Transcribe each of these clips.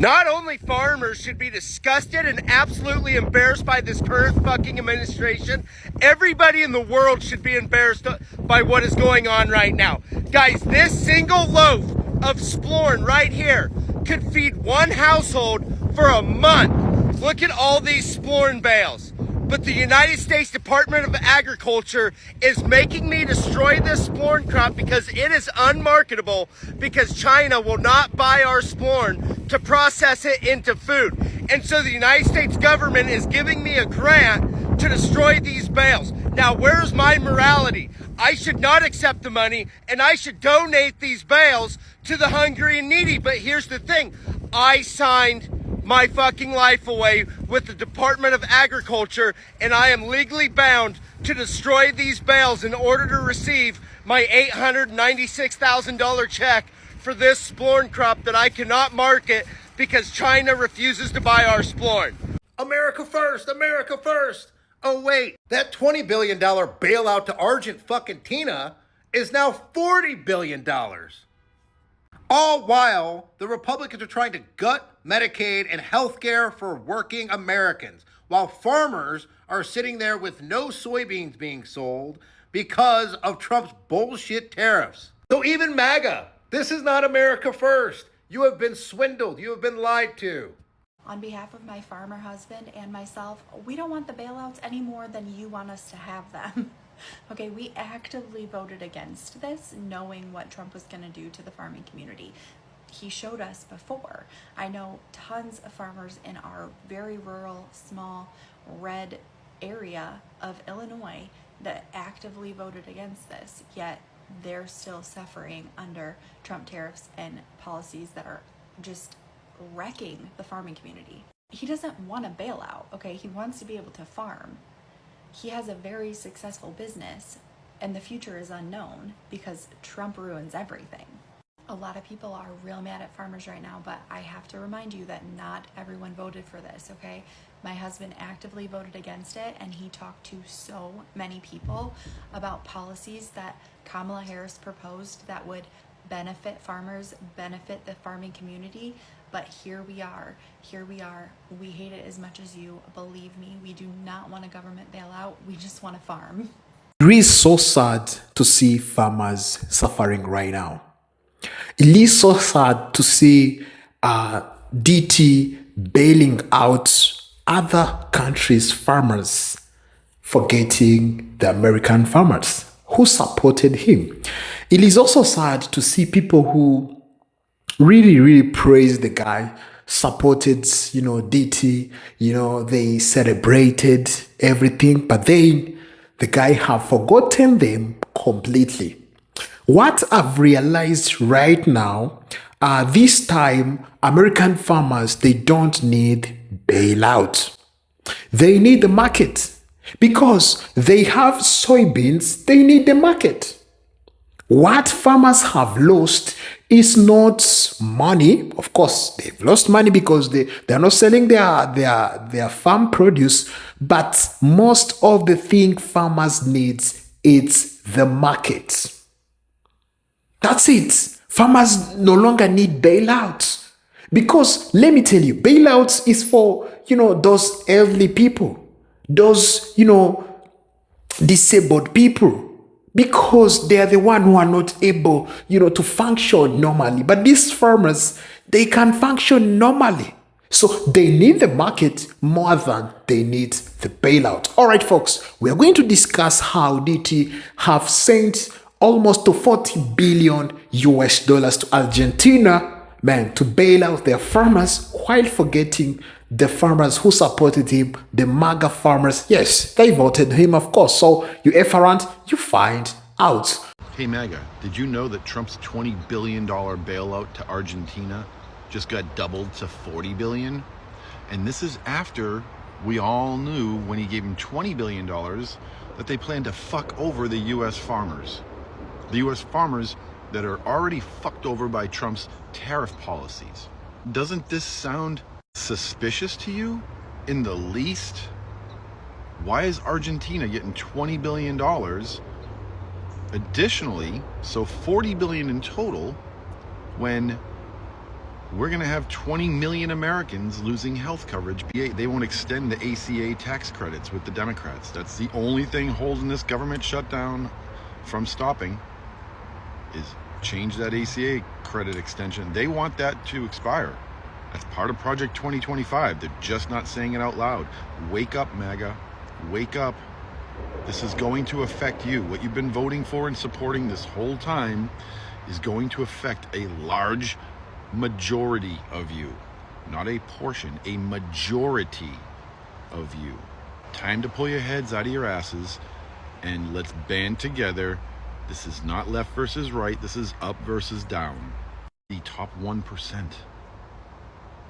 Not only farmers should be disgusted and absolutely embarrassed by this current fucking administration, everybody in the world should be embarrassed by what is going on right now. Guys, this single loaf of Splorn right here could feed one household for a month. Look at all these Splorn bales. But the United States Department of Agriculture is making me destroy this Splorn crop because it is unmarketable, because China will not buy our Splorn to process it into food. And so the United States government is giving me a grant to destroy these bales. Now, where's my morality? I should not accept the money, and I should donate these bales to the hungry and needy. But here's the thing. I signed my fucking life away with the Department of Agriculture, and I am legally bound to destroy these bales in order to receive my $896,000 check for this Splorn crop that I cannot market because China refuses to buy our Splorn. America first, America first. Oh wait, that $20 billion bailout to Argentina is now $40 billion. All while the Republicans are trying to gut Medicaid and healthcare for working Americans, while farmers are sitting there with no soybeans being sold because of Trump's bullshit tariffs. So even MAGA, this is not America first. You have been swindled. You have been lied to. On behalf of my farmer husband and myself, we don't want the bailouts any more than you want us to have them. Okay, we actively voted against this, knowing what Trump was going to do to the farming community. He showed us before. I know tons of farmers in our very rural, small, red area of Illinois that actively voted against this, yet they're still suffering under Trump tariffs and policies that are just wrecking the farming community. He doesn't want a bailout, okay? He wants to be able to farm. He has a very successful business, and the future is unknown because Trump ruins everything. A lot of people are real mad at farmers right now, but I have to remind you that not everyone voted for this, okay? My husband actively voted against it, and he talked to so many people about policies that Kamala Harris proposed that would benefit farmers, benefit the farming community. But here we are. We hate it as much as you. Believe me, we do not want a government bailout. We just want to farm. It is so sad to see farmers suffering right now. It is so sad to see DT bailing out other countries' farmers, forgetting the American farmers who supported him. It is also sad to see people who really praised the guy, supported, DT, they celebrated everything, but then the guy have forgotten them completely. What I've realized right now, this time, American farmers, they don't need bailout. They need the market because they have soybeans, they need the market. What farmers have lost is not money. Of course, they've lost money because they're not selling their farm produce, but most of the thing farmers needs is the market. That's it. Farmers no longer need bailouts because let me tell you, bailouts is for, those elderly people, those, disabled people, because they are the one who are not able, to function normally. But these farmers, they can function normally. So they need the market more than they need the bailout. All right, folks, we are going to discuss how DT have sent almost to 40 billion US dollars to Argentina, to bail out their farmers while forgetting the farmers who supported him, the MAGA farmers. Yes, they voted him, of course. So you F around, you find out. Hey MAGA, did you know that Trump's $20 billion bailout to Argentina just got doubled to $40 billion? And this is after we all knew when he gave him $20 billion that they plan to fuck over the US farmers. The US farmers that are already fucked over by Trump's tariff policies. Doesn't this sound suspicious to you in the least? Why is Argentina getting $20 billion additionally, so $40 billion in total, when we're going to have 20 million Americans losing health coverage. They won't extend the ACA tax credits with the Democrats. That's the only thing holding this government shutdown from stopping, is change that ACA credit extension. They want that to expire. That's part of Project 2025. They're just not saying it out loud. Wake up, MAGA. Wake up. This is going to affect you. What you've been voting for and supporting this whole time is going to affect a large majority of you. Not a portion, a majority of you. Time to pull your heads out of your asses and let's band together. This is not left versus right. This is up versus down. The top 1%.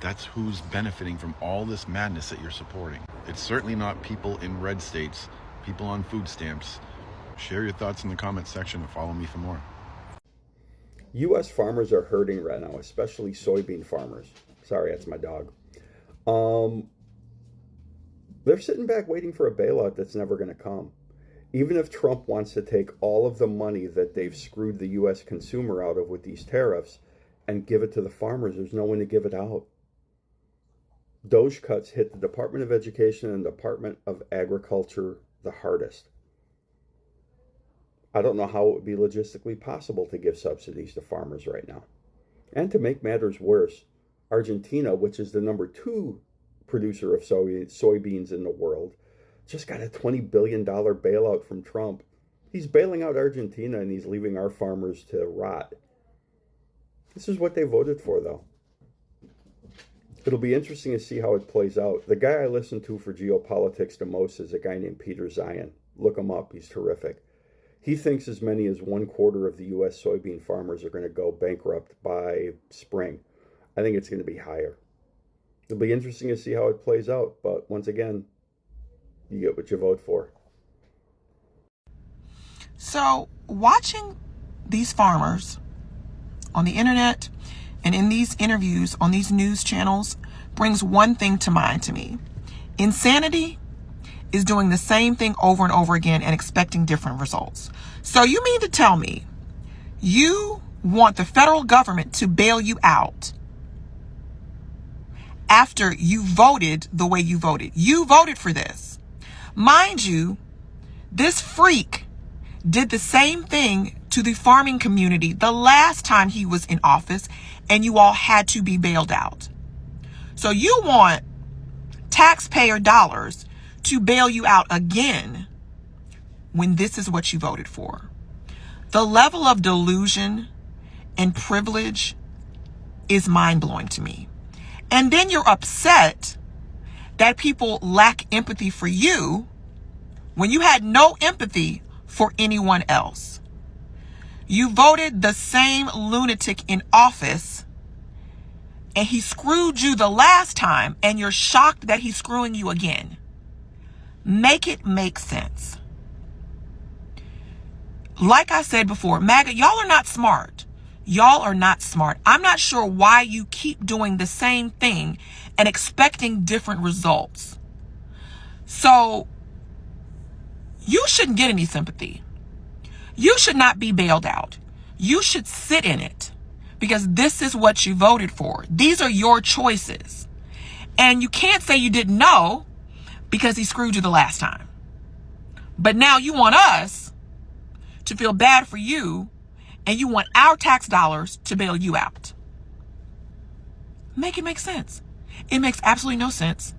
That's who's benefiting from all this madness that you're supporting. It's certainly not people in red states, people on food stamps. Share your thoughts in the comment section and follow me for more. U.S. farmers are hurting right now, especially soybean farmers. Sorry, that's my dog. They're sitting back waiting for a bailout that's never going to come. Even if Trump wants to take all of the money that they've screwed the U.S. consumer out of with these tariffs and give it to the farmers, there's no one to give it out. Doge cuts hit the Department of Education and Department of Agriculture the hardest. I don't know how it would be logistically possible to give subsidies to farmers right now. And to make matters worse, Argentina, which is the #2 producer of soybeans in the world, just got a $20 billion bailout from Trump. He's bailing out Argentina and he's leaving our farmers to rot. This is what they voted for, though. It'll be interesting to see how it plays out. The guy I listen to for geopolitics the most is a guy named Peter Zion. Look him up. He's terrific. He thinks as many as 1/4 of the U.S. soybean farmers are going to go bankrupt by spring. I think it's going to be higher. It'll be interesting to see how it plays out. But once again, you get what you vote for. So watching these farmers on the internet and in these interviews on these news channels brings one thing to mind to me. Insanity is doing the same thing over and over again and expecting different results. So you mean to tell me you want the federal government to bail you out after you voted the way you voted? You voted for this. Mind you, this freak did the same thing to the farming community the last time he was in office, and you all had to be bailed out. So you want taxpayer dollars to bail you out again when this is what you voted for. The level of delusion and privilege is mind-blowing to me. And then you're upset that people lack empathy for you when you had no empathy for anyone else. You voted the same lunatic in office and he screwed you the last time and you're shocked that he's screwing you again. Make it make sense. Like I said before, MAGA, y'all are not smart. Y'all are not smart. I'm not sure why you keep doing the same thing and expecting different results. So you shouldn't get any sympathy. You should not be bailed out. You should sit in it because this is what you voted for. These are your choices. And you can't say you didn't know because he screwed you the last time. But now you want us to feel bad for you and you want our tax dollars to bail you out. Make it make sense. It makes absolutely no sense.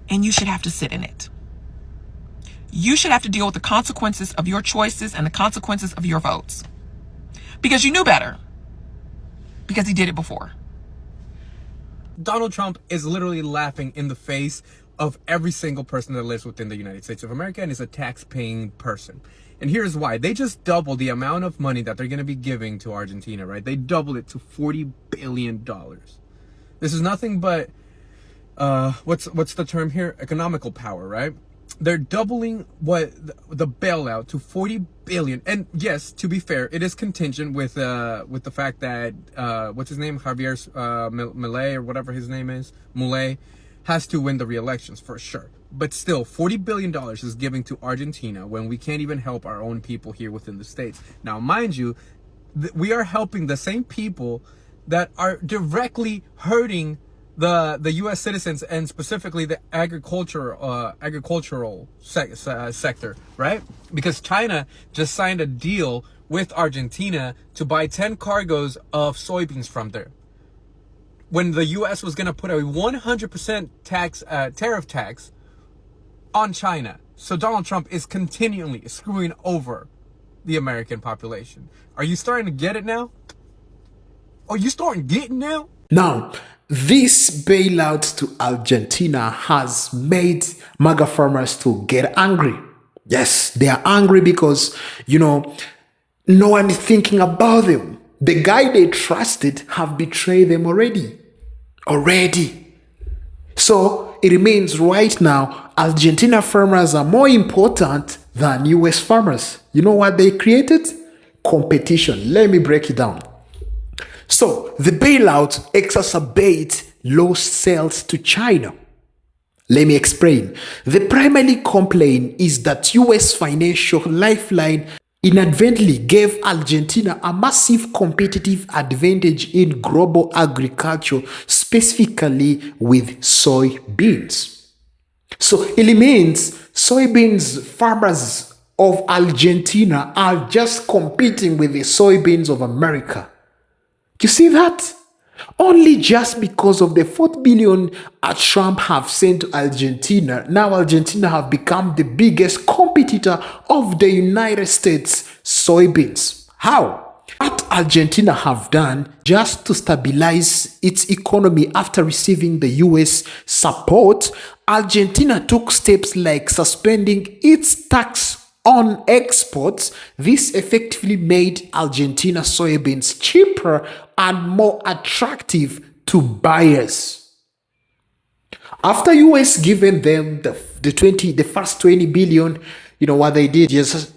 And you should have to sit in it. You should have to deal with the consequences of your choices and the consequences of your votes. Because you knew better. Because he did it before. Donald Trump is literally laughing in the face of every single person that lives within the United States of America and is a tax-paying person. And here's why. They just doubled the amount of money that they're going to be giving to Argentina, right? They doubled it to $40 billion. This is nothing but, what's the term here? Economical power, right? They're doubling what the bailout to $40 billion. And yes, to be fair, it is contingent with the fact that what's his name, Javier Milei or whatever his name is, Milei, has to win the re-elections for sure. But still, $40 billion is giving to Argentina when we can't even help our own people here within the States. Now, mind you, we are helping the same people that are directly hurting the U.S. citizens, and specifically the agricultural sector, right? Because China just signed a deal with Argentina to buy 10 cargoes of soybeans from there, when the U.S. was going to put a 100% tariff tax on China. So Donald Trump is continually screwing over the American population. Are you starting to get it now? Are you starting to get it now? Now, this bailout to Argentina has made MAGA farmers to get angry. Yes, they are angry because, no one is thinking about them. The guy they trusted have betrayed them already. So it remains right now, Argentina farmers are more important than US farmers. You know what they created? Competition. Let me break it down. So the bailout exacerbates lost sales to China. Let me explain. The primary complaint is that US financial lifeline inadvertently gave Argentina a massive competitive advantage in global agriculture, specifically with soybeans. So it means soybeans farmers of Argentina are just competing with the soybeans of America. You see that? Only just because of the 4 billion Trump have sent to Argentina, now Argentina have become the biggest competitor of the United States soybeans. How? What Argentina have done just to stabilize its economy after receiving the US support, Argentina took steps like suspending its tax on exports. This effectively made Argentina soybeans cheaper and more attractive to buyers. After US given them the first 20 billion, you know what they did?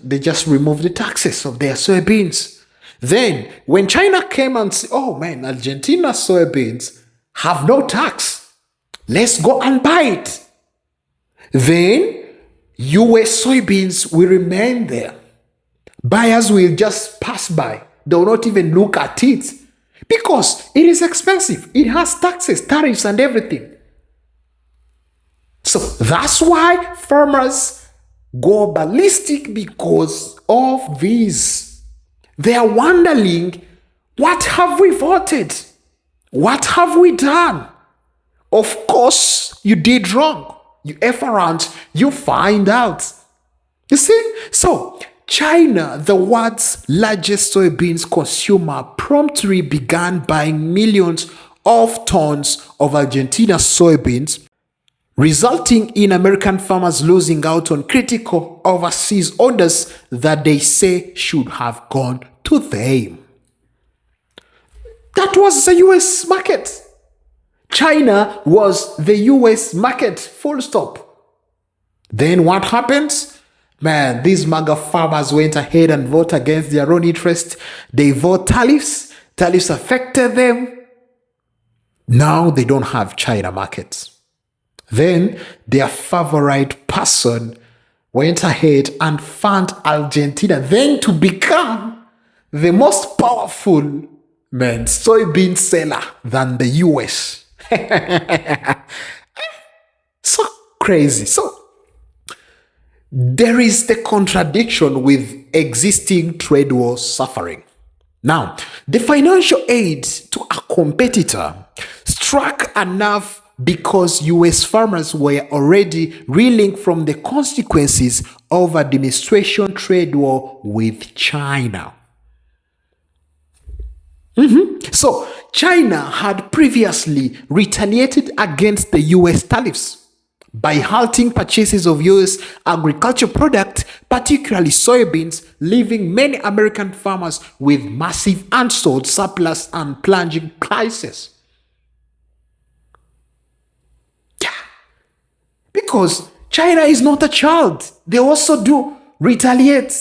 They just removed the taxes of their soybeans. Then when China came and said, oh man, Argentina soybeans have no tax, let's go and buy it. Then US soybeans will remain there. Buyers will just pass by. They will not even look at it because it is expensive. It has taxes, tariffs, and everything. So that's why farmers go ballistic because of this. They are wondering, what have we voted? What have we done? Of course, you did wrong. You F around, you find out. You see? So, China, the world's largest soybeans consumer, promptly began buying millions of tons of Argentina soybeans, resulting in American farmers losing out on critical overseas orders that they say should have gone to them. That was the US market. China was the US market, full stop. Then what happens? Man, these MAGA farmers went ahead and voted against their own interest. They vote tariffs. Tariffs affected them. Now they don't have China markets. Then their favorite person went ahead and found Argentina then to become the most powerful soybean seller than the US. So crazy. So there is the contradiction with existing trade wars suffering. Now, the financial aid to a competitor struck a nerve because US farmers were already reeling from the consequences of administration trade war with China. So China had previously retaliated against the US tariffs by halting purchases of US agriculture products, particularly soybeans, leaving many American farmers with massive unsold surplus and plunging prices. Yeah, because China is not a child. They also do retaliate.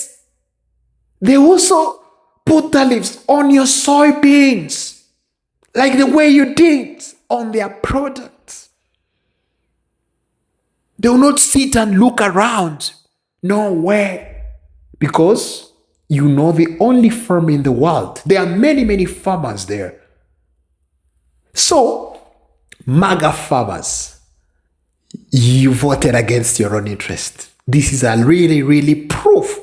They also put tariffs on your soybeans, like the way you did on their products. They will not sit and look around. No way. Because You know, the only farm in the world. There are many, many farmers there. So, MAGA farmers, you voted against your own interest. This is a really, really proof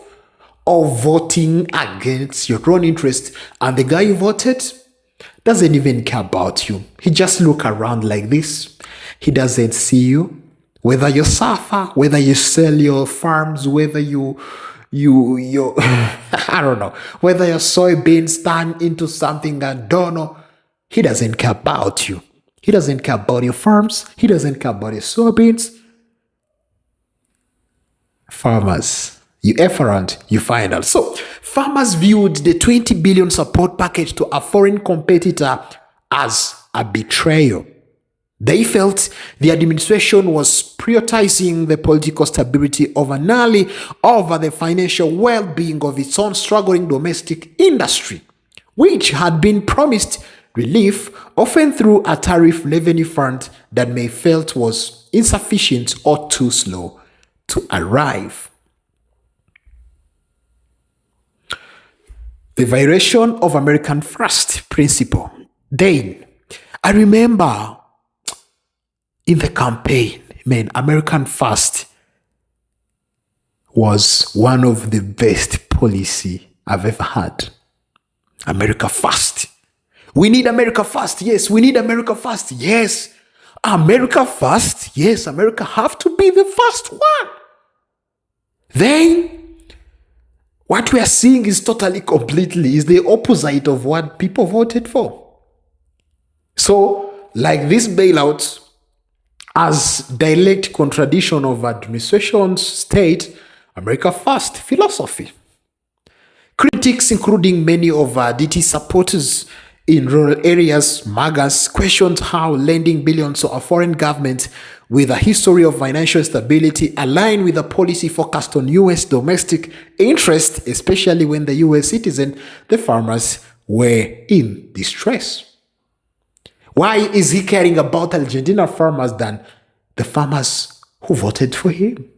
of voting against your own interest. And the guy you voted doesn't even care about you. He just look around like this. He doesn't see you. Whether you suffer, whether you sell your farms, whether you I don't know, whether your soybeans turn into something I don't know, he doesn't care about you. He doesn't care about your farms. He doesn't care about your soybeans. Farmers, you efferent, you find out. So, farmers viewed the 20 billion support package to a foreign competitor as a betrayal. They felt the administration was prioritizing the political stability over the financial well-being of its own struggling domestic industry, which had been promised relief, often through a tariff revenue fund that may felt was insufficient or too slow to arrive. The violation of American First principle. Then, I remember in the campaign, man, American First was one of the best policy I've ever had. America First. We need America First. Yes, we need America First. Yes. America First. Yes, America have to be the first one. Then, what we are seeing is completely the opposite of what people voted for. So, like this bailout, as direct contradiction of administration's state, America First philosophy. Critics, including many of DT supporters in rural areas, MAGAs, questioned how lending billions to a foreign government with a history of financial stability align with a policy focused on U.S. domestic interest, especially when the U.S. citizen, the farmers, were in distress. Why is he caring about Argentina farmers than the farmers who voted for him?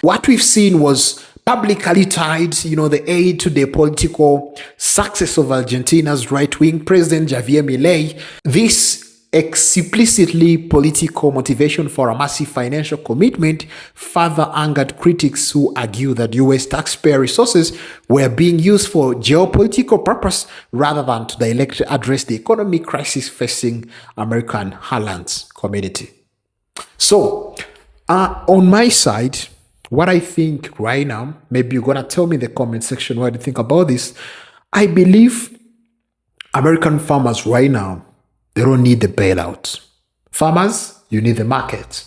What we've seen was publicly tied, the aid to the political success of Argentina's right-wing president Javier Milei. This explicitly political motivation for a massive financial commitment further angered critics who argue that U.S. taxpayer resources were being used for geopolitical purpose rather than to directly address the economic crisis facing American heartland community. So, on my side, what I think right now, maybe you're going to tell me in the comment section what you think about this. I believe American farmers right now, they don't need the bailout. Farmers, you need the market.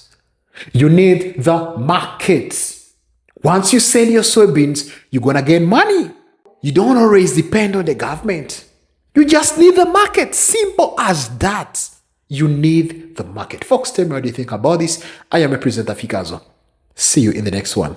You need the market. Once you sell your soybeans, you're going to get money. You don't always depend on the government. You just need the market. Simple as that. You need the market. Folks, tell me what you think about this. I am a presenter, Fikazo. See you in the next one.